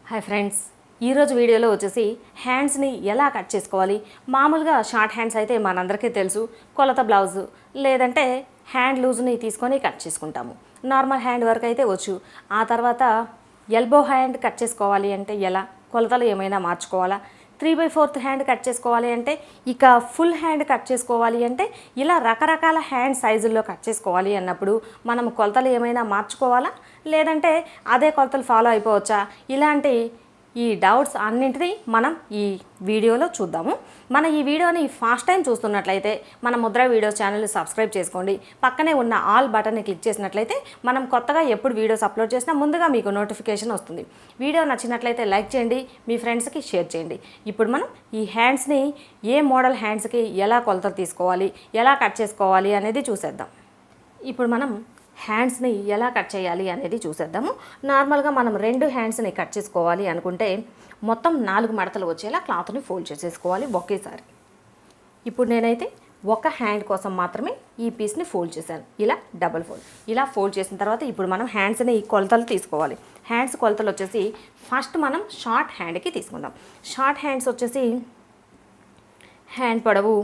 Hi friends, ఈరోజు వీడియోలో వచ్చేసి హ్యాండ్స్ని ఎలా కట్ చేసుకోవాలి. మామూలుగా షార్ట్ హ్యాండ్స్ అయితే మనందరికీ తెలుసు, కొలత బ్లౌజ్ లేదంటే హ్యాండ్ లూజ్ని తీసుకొని కట్ చేసుకుంటాము. నార్మల్ హ్యాండ్ వరకు అయితే వచ్చు. ఆ తర్వాత ఎల్బో హ్యాండ్ కట్ చేసుకోవాలి అంటే ఎలా, కొలతలు ఏమైనా మార్చుకోవాలా, 3/4 హ్యాండ్ కట్ చేసుకోవాలి అంటే, ఇక ఫుల్ హ్యాండ్ కట్ చేసుకోవాలి అంటే, ఇలా రకరకాల హ్యాండ్ సైజుల్లో కట్ చేసుకోవాలి అన్నప్పుడు మనం కొలతలు ఏమైనా మార్చుకోవాలా, లేదంటే అదే కొలతలు ఫాలో అయిపోవచ్చా, ఇలాంటి ఈ డౌట్స్ అన్నింటినీ మనం ఈ వీడియోలో చూద్దాము. మన ఈ వీడియోని ఫస్ట్ టైం చూస్తున్నట్లయితే మన ముద్ర వీడియోస్ ఛానల్ని సబ్స్క్రైబ్ చేసుకోండి. పక్కనే ఉన్న ఆల్ బటన్ని క్లిక్ చేసినట్లయితే మనం కొత్తగా ఎప్పుడు వీడియోస్ అప్లోడ్ చేసినా ముందుగా మీకు నోటిఫికేషన్ వస్తుంది. వీడియో నచ్చినట్లయితే లైక్ చేయండి, మీ ఫ్రెండ్స్కి షేర్ చేయండి. ఇప్పుడు మనం ఈ హ్యాండ్స్ని ఏ మోడల్ హ్యాండ్స్కి ఎలా కొలతలు తీసుకోవాలి, ఎలా కట్ చేసుకోవాలి అనేది చూసేద్దాం. ఇప్పుడు మనం హ్యాండ్స్ని ఎలా కట్ చేయాలి అనేది చూసేద్దాము. నార్మల్గా మనం 2 హ్యాండ్స్ని కట్ చేసుకోవాలి అనుకుంటే మొత్తం 4 మడతలు వచ్చేలా క్లాత్ని ఫోల్డ్ చేసేసుకోవాలి ఒకేసారి. ఇప్పుడు నేనైతే ఒక హ్యాండ్ కోసం మాత్రమే ఈ పీస్ని ఫోల్డ్ చేశాను. ఇలా డబుల్ ఫోల్డ్, ఇలా ఫోల్డ్ చేసిన తర్వాత ఇప్పుడు మనం హ్యాండ్స్ని కొలతలు తీసుకోవాలి. హ్యాండ్స్ కొలతలు వచ్చేసి ఫస్ట్ మనం షార్ట్ హ్యాండ్కి తీసుకుందాం. షార్ట్ హ్యాండ్స్ వచ్చేసి హ్యాండ్ పొడవు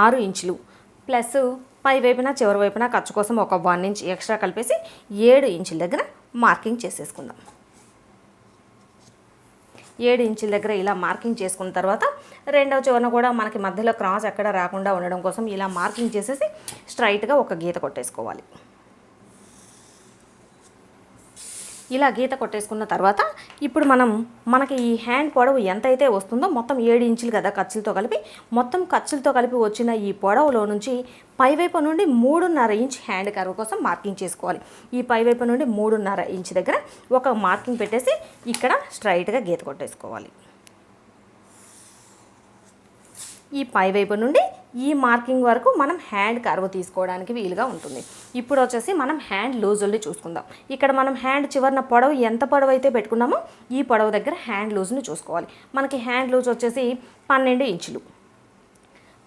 6 ఇంచులు ప్లస్ పై వైపున చివరి వైపున ఖర్చు కోసం ఒక 1 ఇంచ్ ఎక్స్ట్రా కలిపేసి 7 ఇంచుల దగ్గర మార్కింగ్ చేసేసుకుందాం. 7 ఇంచుల దగ్గర ఇలా మార్కింగ్ చేసుకున్న తర్వాత రెండవ చివరన కూడా మనకి మధ్యలో క్రాస్ ఎక్కడ రాకుండా ఉండడం కోసం ఇలా మార్కింగ్ చేసేసి స్ట్రైట్గా ఒక గీత కొట్టేసుకోవాలి. ఇలా గీత కొట్టేసుకున్న తర్వాత ఇప్పుడు మనకి ఈ హ్యాండ్ పొడవు ఎంతైతే వస్తుందో మొత్తం 7 ఇంచులు కదా ఖర్చులతో కలిపి, మొత్తం ఖర్చులతో కలిపి వచ్చిన ఈ పొడవులో నుంచి పైవైపు నుండి 3.5 ఇంచ్ హ్యాండ్ కర్వ్ కోసం మార్కింగ్ చేసుకోవాలి. ఈ పైవైపు నుండి 3.5 ఇంచ్ దగ్గర ఒక మార్కింగ్ పెట్టేసి ఇక్కడ స్ట్రైట్గా గీత కొట్టేసుకోవాలి. ఈ పైవైపు నుండి ఈ మార్కింగ్ వరకు మనం హ్యాండ్ కర్వ్ తీసుకోవడానికి వీలుగా ఉంటుంది. ఇప్పుడు వచ్చేసి మనం హ్యాండ్ లూజుల్ని చూసుకుందాం. ఇక్కడ మనం హ్యాండ్ చివరన పొడవు ఎంత పొడవు అయితే పెట్టుకున్నామో ఈ పొడవు దగ్గర హ్యాండ్ లూజ్ని చూసుకోవాలి. మనకి హ్యాండ్ లూజ్ వచ్చేసి 12 ఇంచులు.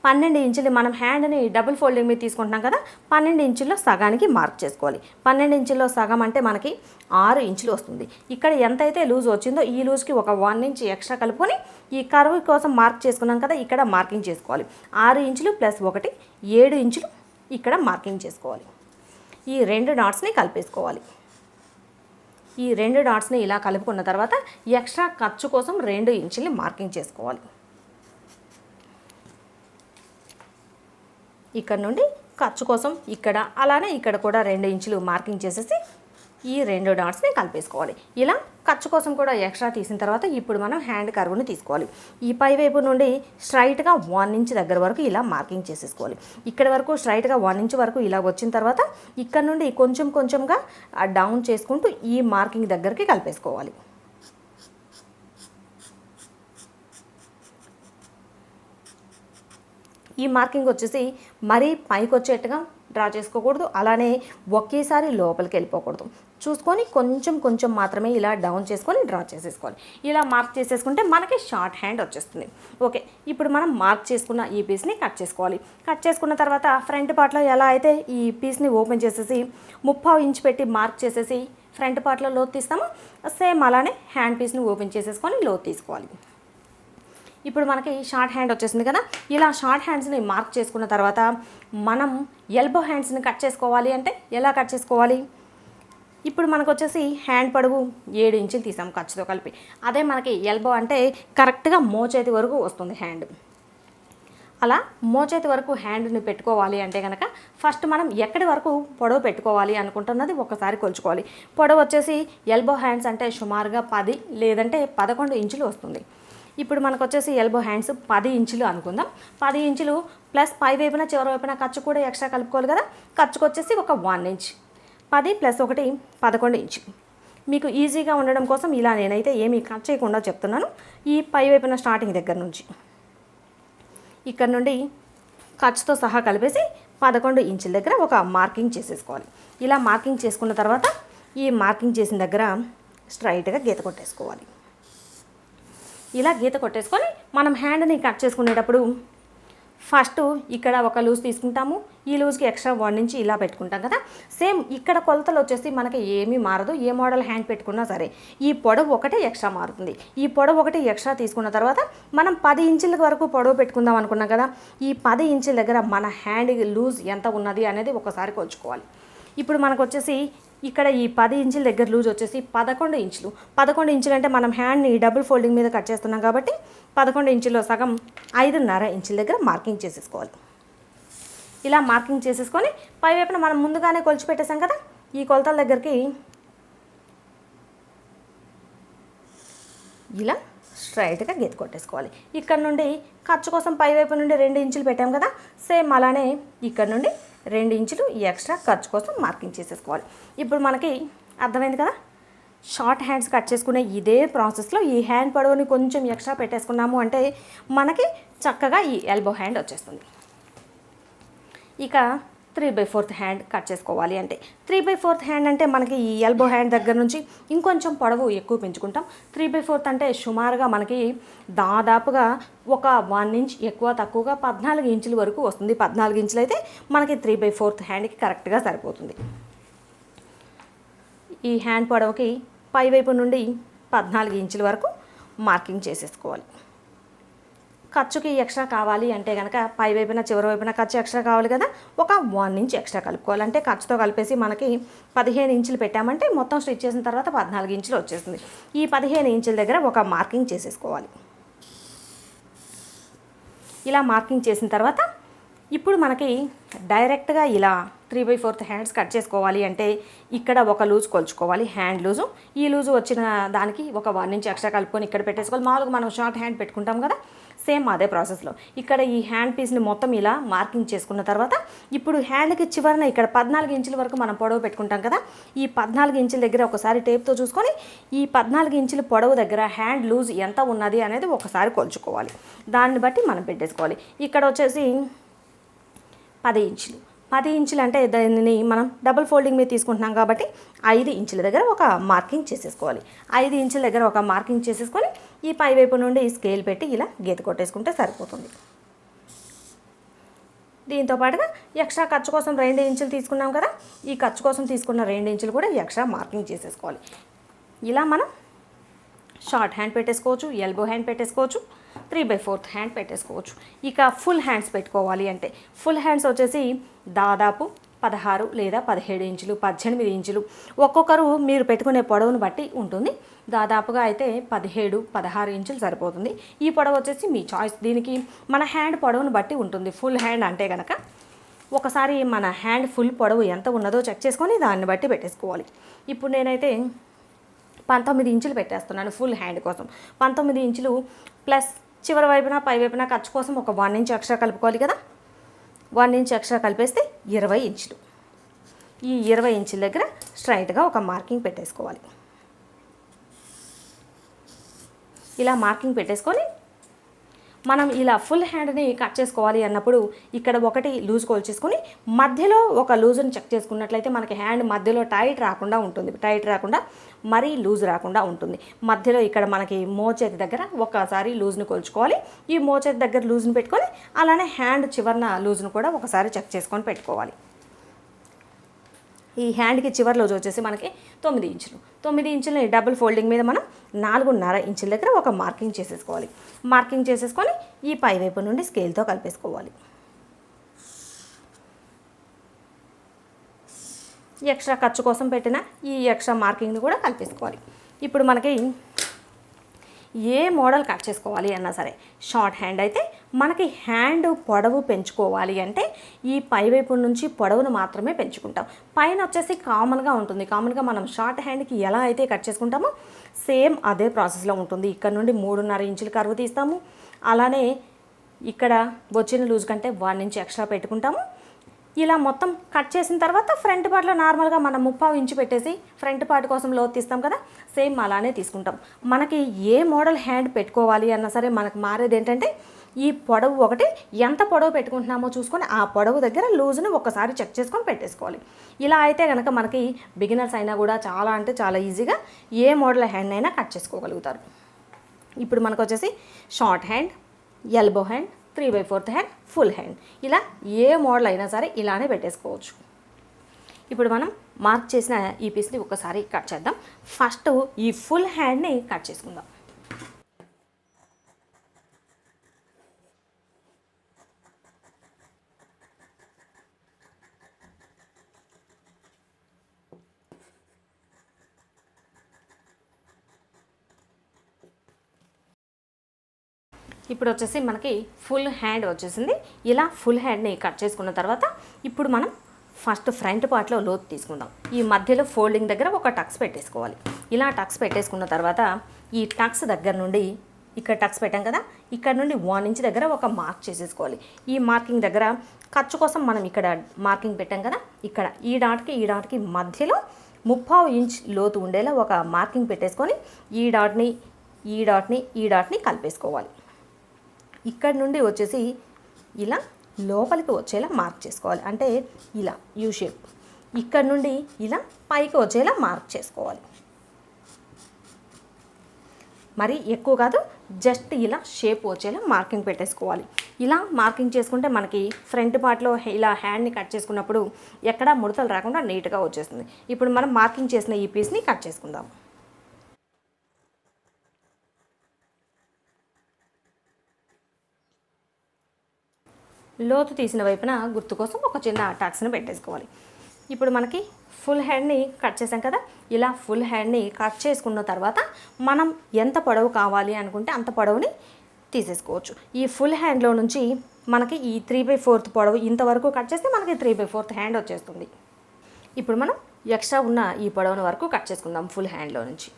12 ఇంచులు మనం హ్యాండ్ని డబుల్ ఫోల్డింగ్ మీద తీసుకుంటున్నాం కదా, 12 ఇంచుల్లో సగానికి మార్క్ చేసుకోవాలి. 12 ఇంచుల్లో సగం అంటే మనకి 6 ఇంచులు వస్తుంది. ఇక్కడ ఎంతైతే లూజ్ వచ్చిందో ఈ లూజ్కి ఒక 1 ఇంచ్ ఎక్స్ట్రా కలుపుకొని ఈ కర్వ్ కోసం మార్క్ చేసుకున్నాం కదా, ఇక్కడ మార్కింగ్ చేసుకోవాలి. 6 ఇంచులు ప్లస్ 1 7 ఇంచులు ఇక్కడ మార్కింగ్ చేసుకోవాలి. ఈ 2 డాట్స్ని కలిపేసుకోవాలి. ఈ 2 డాట్స్ని ఇలా కలుపుకున్న తర్వాత ఎక్స్ట్రా ఖర్చు కోసం 2 ఇంచుల్ని మార్కింగ్ చేసుకోవాలి. ఇక్కడ నుండి ఖర్చు కోసం ఇక్కడ అలానే ఇక్కడ కూడా 2 ఇంచులు మార్కింగ్ చేసేసి ఈ 2 డాట్స్ని కలిపేసుకోవాలి. ఇలా ఖర్చు కోసం కూడా ఎక్స్ట్రా తీసిన తర్వాత ఇప్పుడు మనం హ్యాండ్ కర్వ్ని తీసుకోవాలి. ఈ పై వైపు నుండి స్ట్రైట్గా 1 ఇంచ్ దగ్గర వరకు ఇలా మార్కింగ్ చేసేసుకోవాలి. ఇక్కడ వరకు స్ట్రైట్గా 1 ఇంచ్ వరకు ఇలా వచ్చిన తర్వాత ఇక్కడ నుండి కొంచెం కొంచెంగా డౌన్ చేసుకుంటూ ఈ మార్కింగ్ దగ్గరికి కలిపేసుకోవాలి. ఈ మార్కింగ్ వచ్చేసి మరీ పైకి వచ్చేట్టుగా డ్రా చేసుకోకూడదు, అలానే ఒకేసారి లోపలికి వెళ్ళిపోకూడదు. చూసుకొని కొంచెం కొంచెం మాత్రమే ఇలా డౌన్ చేసుకొని డ్రా చేసేసుకోవాలి. ఇలా మార్క్ చేసేసుకుంటే మనకి షార్ట్ హ్యాండ్ వచ్చేస్తుంది. ఓకే, ఇప్పుడు మనం మార్క్ చేసుకున్న ఈ పీస్ని కట్ చేసుకోవాలి. కట్ చేసుకున్న తర్వాత ఫ్రంట్ పార్ట్లో ఎలా అయితే ఈ పీస్ని ఓపెన్ చేసేసి 3/4 ఇంచ్ పెట్టి మార్క్ చేసేసి ఫ్రంట్ పార్ట్లో లోతు తీస్తామో సేమ్ అలానే హ్యాండ్ పీస్ని ఓపెన్ చేసేసుకొని లోతు తీసుకోవాలి. ఇప్పుడు మనకి షార్ట్ హ్యాండ్ వచ్చేసింది కదా, ఇలా షార్ట్ హ్యాండ్స్ని మార్క్ చేసుకున్న తర్వాత మనం ఎల్బో హ్యాండ్స్ని కట్ చేసుకోవాలి అంటే ఎలా కట్ చేసుకోవాలి. ఇప్పుడు మనకు వచ్చేసి హ్యాండ్ పొడవు 7 ఇంచులు తీసాం ఖర్చుతో కలిపి. అదే మనకి ఎల్బో అంటే కరెక్ట్గా మోచేతి వరకు వస్తుంది హ్యాండ్. అలా మోచేతి వరకు హ్యాండ్ని పెట్టుకోవాలి అంటే కనుక ఫస్ట్ మనం ఎక్కడి వరకు పొడవు పెట్టుకోవాలి అనుకుంటున్నది ఒకసారి కొలుచుకోవాలి. పొడవు వచ్చేసి ఎల్బో హ్యాండ్స్ అంటే సుమారుగా 10 లేదంటే 11 ఇంచులు వస్తుంది. ఇప్పుడు మనకు వచ్చేసి ఎల్బో హ్యాండ్స్ 10 ఇంచులు అనుకుందాం. 10 ఇంచులు ప్లస్ పై వైపున చివరి వైపున ఖర్చు కూడా ఎక్స్ట్రా కలుపుకోవాలి కదా, ఖర్చుకు వచ్చేసి ఒక 1 ఇంచ్. 10 ప్లస్ 1 11 ఇంచులు. మీకు ఈజీగా ఉండడం కోసం ఇలా నేనైతే ఏమీ కట్ చేయకుండా చెప్తున్నాను. ఈ పై వైపున స్టార్టింగ్ దగ్గర నుంచి ఇక్కడ నుండి ఖర్చుతో సహా కలిపేసి 11 ఇంచుల దగ్గర ఒక మార్కింగ్ చేసేసుకోవాలి. ఇలా మార్కింగ్ చేసుకున్న తర్వాత ఈ మార్కింగ్ చేసిన దగ్గర స్ట్రైట్గా గీత కొట్టేసుకోవాలి. ఇలా గీత కొట్టేసుకొని మనం హ్యాండ్ని కట్ చేసుకునేటప్పుడు ఫస్ట్ ఇక్కడ ఒక లూజ్ తీసుకుంటాము, ఈ లూజ్కి ఎక్స్ట్రా 1 ఇంచ్ ఇలా పెట్టుకుంటాం కదా. సేమ్ ఇక్కడ కొలతలు వచ్చేసి మనకి ఏమీ మారదు, ఏ మోడల్ హ్యాండ్ పెట్టుకున్నా సరే ఈ పొడవు ఒకటే ఎక్స్ట్రా మారుతుంది. ఈ పొడవు ఒకటి ఎక్స్ట్రా తీసుకున్న తర్వాత మనం 10 ఇంచుల వరకు పొడవు పెట్టుకుందాం అనుకున్నాం కదా. ఈ 10 ఇంచుల దగ్గర మన హ్యాండ్ లూజ్ ఎంత ఉన్నది అనేది ఒకసారి కొలుచుకోవాలి. ఇప్పుడు మనకు వచ్చేసి ఇక్కడ ఈ 10 ఇంచుల దగ్గర లూజ్ వచ్చేసి 11 ఇంచులు. 11 ఇంచులు అంటే మనం హ్యాండ్ని డబుల్ ఫోల్డింగ్ మీద కట్ చేస్తున్నాం కాబట్టి 11 ఇంచుల్లో సగం 5.5 ఇంచుల దగ్గర మార్కింగ్ చేసేసుకోవాలి. ఇలా మార్కింగ్ చేసేసుకొని పైవైపున మనం ముందుగానే కొలిచి పెట్టేసాం కదా, ఈ కొలతల దగ్గరికి ఇలా స్ట్రైట్గా గీత కొట్టేసుకోవాలి. ఇక్కడ నుండి ఖర్చు కోసం పైవైపు నుండి 2 ఇంచులు పెట్టాం కదా, సేమ్ అలానే ఇక్కడ నుండి 2 ఇంచులు ఎక్స్ట్రా ఖర్చు కోసం మార్కింగ్ చేసేసుకోవాలి. ఇప్పుడు మనకి అర్థమైంది కదా. షార్ట్ హ్యాండ్స్ కట్ చేసుకునే ఇదే ప్రాసెస్లో ఈ హ్యాండ్ పొడవుని కొంచెం ఎక్స్ట్రా పెట్టేసుకున్నాము అంటే మనకి చక్కగా ఈ ఎల్బో హ్యాండ్ వచ్చేస్తుంది. ఇక 3/4 హ్యాండ్ కట్ చేసుకోవాలి అంటే 3/4 హ్యాండ్ అంటే మనకి ఈ ఎల్బో హ్యాండ్ దగ్గర నుంచి ఇంకొంచెం పొడవు ఎక్కువ పెంచుకుంటాం. 3/4 అంటే సుమారుగా మనకి దాదాపుగా ఒక 1 ఇంచ్ ఎక్కువ తక్కువగా 14 ఇంచుల వరకు వస్తుంది. 14 ఇంచులు అయితే మనకి 3/4 హ్యాండ్కి కరెక్ట్గా సరిపోతుంది. ఈ హ్యాండ్ పొడవుకి పైవైపు నుండి 14 ఇంచుల వరకు మార్కింగ్ చేసేసుకోవాలి. ఖర్చుకి ఎక్స్ట్రా కావాలి అంటే కనుక పైవైపున చివరి వైపున ఖర్చు ఎక్స్ట్రా కావాలి కదా, ఒక 1 ఇంచ్ ఎక్స్ట్రా కలుపుకోవాలి. అంటే ఖర్చుతో కలిపేసి మనకి 15 ఇంచులు పెట్టామంటే మొత్తం స్టిచ్ చేసిన తర్వాత 14 ఇంచులు వచ్చేస్తుంది. ఈ 15 ఇంచుల దగ్గర ఒక మార్కింగ్ చేసేసుకోవాలి. ఇలా మార్కింగ్ చేసిన తర్వాత ఇప్పుడు మనకి డైరెక్ట్గా ఇలా 3/4 హ్యాండ్స్ కట్ చేసుకోవాలి అంటే ఇక్కడ ఒక లూజ్ కొలుచుకోవాలి, హ్యాండ్ లూజు. ఈ లూజు వచ్చిన దానికి ఒక 1 ఇంచ్ ఎక్స్ట్రా కలుపుకొని ఇక్కడ పెట్టేసుకోవాలి. మామూలుగా మనం షార్ట్ హ్యాండ్ పెట్టుకుంటాం కదా, సేమ్ అదే ప్రాసెస్లో ఇక్కడ ఈ హ్యాండ్ పీస్ని మొత్తం ఇలా మార్కింగ్ చేసుకున్న తర్వాత ఇప్పుడు హ్యాండ్కి చివరన ఇక్కడ 14 ఇంచుల వరకు మనం పొడవు పెట్టుకుంటాం కదా, ఈ 14 ఇంచుల దగ్గర ఒకసారి టేప్తో చూసుకొని ఈ 14 ఇంచుల పొడవు దగ్గర హ్యాండ్ లూజ్ ఎంత ఉన్నది అనేది ఒకసారి కొలుచుకోవాలి. దాన్ని బట్టి మనం పెట్టేసుకోవాలి. ఇక్కడ వచ్చేసి 10 ఇంచులు. 10 ఇంచులు అంటే దానిని మనం డబుల్ ఫోల్డింగ్ మీద తీసుకుంటున్నాం కాబట్టి 5 ఇంచుల దగ్గర ఒక మార్కింగ్ చేసేసుకోవాలి. 5 ఇంచుల దగ్గర ఒక మార్కింగ్ చేసేసుకొని ఈ పైవైపు నుండి స్కేల్ పెట్టి ఇలా గీత కొట్టేసుకుంటే సరిపోతుంది. దీంతో పాటుగా ఎక్స్ట్రా ఖర్చు కోసం 2 ఇంచులు తీసుకున్నాం కదా, ఈ ఖర్చు కోసం తీసుకున్న 2 ఇంచులు కూడా ఎక్స్ట్రా మార్కింగ్ చేసేసుకోవాలి. ఇలా మనం షార్ట్ హ్యాండ్ పెట్టేసుకోవచ్చు, ఎల్బో హ్యాండ్ పెట్టేసుకోవచ్చు, 3/4 హ్యాండ్ పెట్టేసుకోవచ్చు. ఇక ఫుల్ హ్యాండ్స్ పెట్టుకోవాలి అంటే ఫుల్ హ్యాండ్స్ వచ్చేసి దాదాపు 16 లేదా 17 ఇంచులు, 18 ఇంచులు ఒక్కొక్కరు మీరు పెట్టుకునే పొడవును బట్టి ఉంటుంది. దాదాపుగా అయితే 17, 16 ఇంచులు సరిపోతుంది. ఈ పొడవు వచ్చేసి మీ చాయిస్, దీనికి మన హ్యాండ్ పొడవును బట్టి ఉంటుంది. ఫుల్ హ్యాండ్ అంటే కనుక ఒకసారి మన హ్యాండ్ ఫుల్ పొడవు ఎంత ఉన్నదో చెక్ చేసుకొని దాన్ని బట్టి పెట్టేసుకోవాలి. ఇప్పుడు నేనైతే 19 ఇంచులు పెట్టేస్తున్నాను ఫుల్ హ్యాండ్ కోసం. 19 ఇంచులు ప్లస్ చివరి వైపున పై వైపున ఖర్చు కోసం ఒక 1 ఇంచ్ ఎక్స్ట్రా కలుపుకోవాలి కదా, 1 ఇంచ్ ఎక్స్ట్రా కలిపేస్తే 20 ఇంచులు. ఈ 20 ఇంచుల దగ్గర స్ట్రైట్గా ఒక మార్కింగ్ పెట్టేసుకోవాలి. ఇలా మార్కింగ్ పెట్టేసుకొని మనం ఇలా ఫుల్ హ్యాండ్ని కట్ చేసుకోవాలి అన్నప్పుడు ఇక్కడ ఒకటి లూజ్ కొలిచేసుకొని మధ్యలో ఒక లూజ్ని చెక్ చేసుకున్నట్లయితే మనకి హ్యాండ్ మధ్యలో టైట్ రాకుండా ఉంటుంది. టైట్ రాకుండా మరీ లూజ్ రాకుండా ఉంటుంది. మధ్యలో ఇక్కడ మనకి మోచేతి దగ్గర ఒకసారి లూజ్ని కొలుచుకోవాలి. ఈ మోచేతి దగ్గర లూజ్ని పెట్టుకొని అలానే హ్యాండ్ చివరన లూజ్ను కూడా ఒకసారి చెక్ చేసుకొని పెట్టుకోవాలి. ఈ హ్యాండ్కి చివరి లూజ్ వచ్చేసి మనకి 9 ఇంచులు. 9 ఇంచులని డబుల్ ఫోల్డింగ్ మీద మనం 4.5 ఇంచుల దగ్గర ఒక మార్కింగ్ చేసేసుకోవాలి. మార్కింగ్ చేసేసుకొని ఈ పైవైపు నుండి స్కేల్తో కలిపేసుకోవాలి. ఎక్స్ట్రా ఖర్చు కోసం పెట్టిన ఈ ఎక్స్ట్రా మార్కింగ్ని కూడా కలిపేసుకోవాలి. ఇప్పుడు మనకి ఏ మోడల్ కట్ చేసుకోవాలి అన్నా సరే షార్ట్ హ్యాండ్ అయితే మనకి హ్యాండ్ పొడవు పెంచుకోవాలి అంటే ఈ పైవైపు నుంచి పొడవును మాత్రమే పెంచుకుంటాం. పైన వచ్చేసి కామన్గా ఉంటుంది. కామన్గా మనం షార్ట్ హ్యాండ్కి ఎలా అయితే కట్ చేసుకుంటామో సేమ్ అదే ప్రాసెస్లో ఉంటుంది. ఇక్కడ నుండి 3.5 ఇంచులు కర్వ్ తీస్తాము. అలానే ఇక్కడ వచ్చిన లూజ్ కంటే 1 ఇంచ్ ఎక్స్ట్రా పెట్టుకుంటాము. ఇలా మొత్తం కట్ చేసిన తర్వాత ఫ్రంట్ పార్ట్లో నార్మల్గా మనం 3/4 ఇంచు పెట్టేసి ఫ్రంట్ పార్ట్ కోసం లోతు తీస్తాం కదా, సేమ్ అలానే తీసుకుంటాం. మనకి ఏ మోడల్ హ్యాండ్ పెట్టుకోవాలి అన్నా సరే మనకు మారేది ఏంటంటే ఈ పొడవు ఒకటి ఎంత పొడవు పెట్టుకుంటున్నామో చూసుకొని ఆ పొడవు దగ్గర లూజ్ని ఒకసారి చెక్ చేసుకొని పెట్టేసుకోవాలి. ఇలా అయితే కనుక మనకి బిగినర్స్ అయినా కూడా చాలా అంటే చాలా ఈజీగా ఏ మోడల్ హ్యాండ్ అయినా కట్ చేసుకోగలుగుతారు. ఇప్పుడు మనకు వచ్చేసి short hand, elbow hand, 3/4 hand, full hand. ఇలా ఏ మోడల్ అయినా సరే ఇలానే పెట్టేసుకోవచ్చు. ఇప్పుడు మనం మార్క్ చేసిన ఈ పీస్ని ఒకసారి కట్ చేద్దాం. ఫస్ట్ ఈ ఫుల్ హ్యాండ్ని కట్ చేసుకుందాం. ఇప్పుడు వచ్చేసి మనకి ఫుల్ హ్యాండ్ వచ్చేసింది. ఇలా ఫుల్ హ్యాండ్ని కట్ చేసుకున్న తర్వాత ఇప్పుడు మనం ఫస్ట్ ఫ్రంట్ పార్ట్లో లోతు తీసుకుందాం. ఈ మధ్యలో ఫోల్డింగ్ దగ్గర ఒక టక్స్ పెట్టేసుకోవాలి. ఇలా టక్స్ పెట్టేసుకున్న తర్వాత ఈ టక్స్ దగ్గర నుండి ఇక్కడ టక్స్ పెట్టాం కదా, ఇక్కడ నుండి 1 ఇంచ్ దగ్గర ఒక మార్క్ చేసేసుకోవాలి. ఈ మార్కింగ్ దగ్గర ఖర్చు కోసం మనం ఇక్కడ మార్కింగ్ పెట్టాం కదా, ఇక్కడ ఈ డాట్కి మధ్యలో 30 ఇంచ్ లోతు ఉండేలా ఒక మార్కింగ్ పెట్టేసుకొని ఈ డాట్ని కలిపేసుకోవాలి. ఇక్కడ నుండి వచ్చేసి ఇలా లోపలికి వచ్చేలా మార్క్ చేసుకోవాలి. అంటే ఇలా యూ షేప్. ఇక్కడ నుండి ఇలా పైకి వచ్చేలా మార్క్ చేసుకోవాలి. మరి ఎక్కువ కాదు, జస్ట్ ఇలా షేప్ వచ్చేలా మార్కింగ్ పెట్టేసుకోవాలి. ఇలా మార్కింగ్ చేసుకుంటే మనకి ఫ్రంట్ పార్ట్లో ఇలా హ్యాండ్ని కట్ చేసుకున్నప్పుడు ఎక్కడా ముడతలు రాకుండా నీట్గా వచ్చేస్తుంది. ఇప్పుడు మనం మార్కింగ్ చేసిన ఈ పీస్ని కట్ చేసుకుందాం. లోతు తీసిన వైపున గుర్తు కోసం ఒక చిన్న టక్స్ని పెట్టేసుకోవాలి. ఇప్పుడు మనకి ఫుల్ హ్యాండ్ని కట్ చేసాం కదా, ఇలా ఫుల్ హ్యాండ్ని కట్ చేసుకున్న తర్వాత మనం ఎంత పొడవు కావాలి అనుకుంటే అంత పొడవుని తీసేసుకోవచ్చు. ఈ ఫుల్ హ్యాండ్లో నుంచి మనకి ఈ 3/4 పొడవు ఇంతవరకు కట్ చేస్తే మనకి 3/4 హ్యాండ్ వచ్చేస్తుంది. ఇప్పుడు మనం ఎక్స్ట్రా ఉన్న ఈ పొడవున వరకు కట్ చేసుకుందాం ఫుల్ హ్యాండ్లో నుంచి.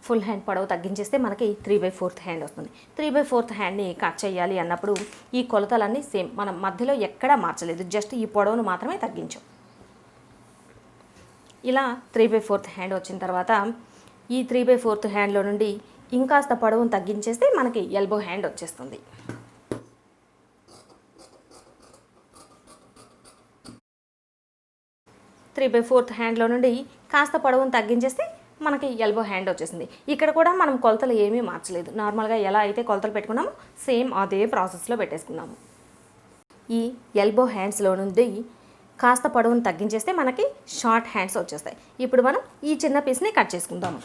ఫుల్ హ్యాండ్ పొడవు తగ్గించేస్తే మనకి 3/4 హ్యాండ్ వస్తుంది. 3/4 హ్యాండ్ని కట్ చేయాలి అన్నప్పుడు ఈ కొలతలన్నీ సేమ్, మనం మధ్యలో ఎక్కడా మార్చలేదు, జస్ట్ ఈ పొడవును మాత్రమే తగ్గించాం. ఇలా 3/4 హ్యాండ్ వచ్చిన తర్వాత ఈ 3/4 హ్యాండ్లో నుండి ఇంకాస్త పొడవును తగ్గించేస్తే మనకి ఎల్బో హ్యాండ్ వచ్చేస్తుంది. త్రీ బై ఫోర్త్ హ్యాండ్లో నుండి కాస్త పొడవును తగ్గించేస్తే మనకి ఎల్బో హ్యాండ్ వచ్చేసింది. ఇక్కడ కూడా మనం కొలతలు ఏమీ మార్చలేదు, నార్మల్గా ఎలా అయితే కొలతలు పెట్టుకున్నామో సేమ్ అదే ప్రాసెస్లో పెట్టేసుకున్నాము. ఈ ఎల్బో హ్యాండ్స్లో నుండి కాస్త పొడవును తగ్గించేస్తే మనకి షార్ట్ హ్యాండ్స్ వచ్చేస్తాయి. ఇప్పుడు మనం ఈ చిన్న పీస్ని కట్ చేసుకుందాము.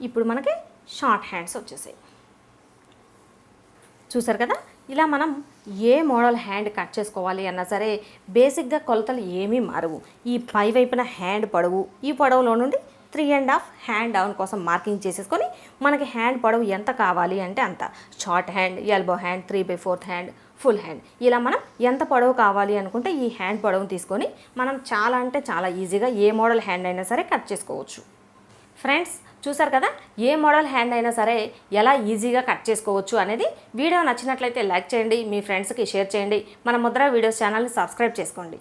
ఇప్పుడు మనకి షార్ట్ హ్యాండ్స్ వచ్చేసాయి. చూసారు కదా, ఇలా మనం ఏ మోడల్ హ్యాండ్ కట్ చేసుకోవాలి అన్నా సరే బేసిక్గా కొలతలు ఏమీ మారవు. ఈ పై వైపున హ్యాండ్ పొడవు, ఈ పొడవులో నుండి 3.5 హ్యాండ్ డౌన్ కోసం మార్కింగ్ చేసేసుకొని మనకి హ్యాండ్ పొడవు ఎంత కావాలి అంటే అంత, short hand, elbow hand, 3/4 hand, full hand, ఇలా మనం ఎంత పొడవు కావాలి అనుకుంటే ఈ హ్యాండ్ పొడవును తీసుకొని మనం చాలా అంటే చాలా ఈజీగా ఏ మోడల్ హ్యాండ్ అయినా సరే కట్ చేసుకోవచ్చు. ఫ్రెండ్స్ చూసారు కదా, ఏ మోడల్ హ్యాండ్ అయినా సరే ఎలా ఈజీగా కట్ చేసుకోవచ్చు అనేది. వీడియో నచ్చినట్లయితే లైక్ చేయండి, మీ ఫ్రెండ్స్కి షేర్ చేయండి, మన ముద్ర వీడియోస్ ఛానల్ని సబ్స్క్రైబ్ చేసుకోండి.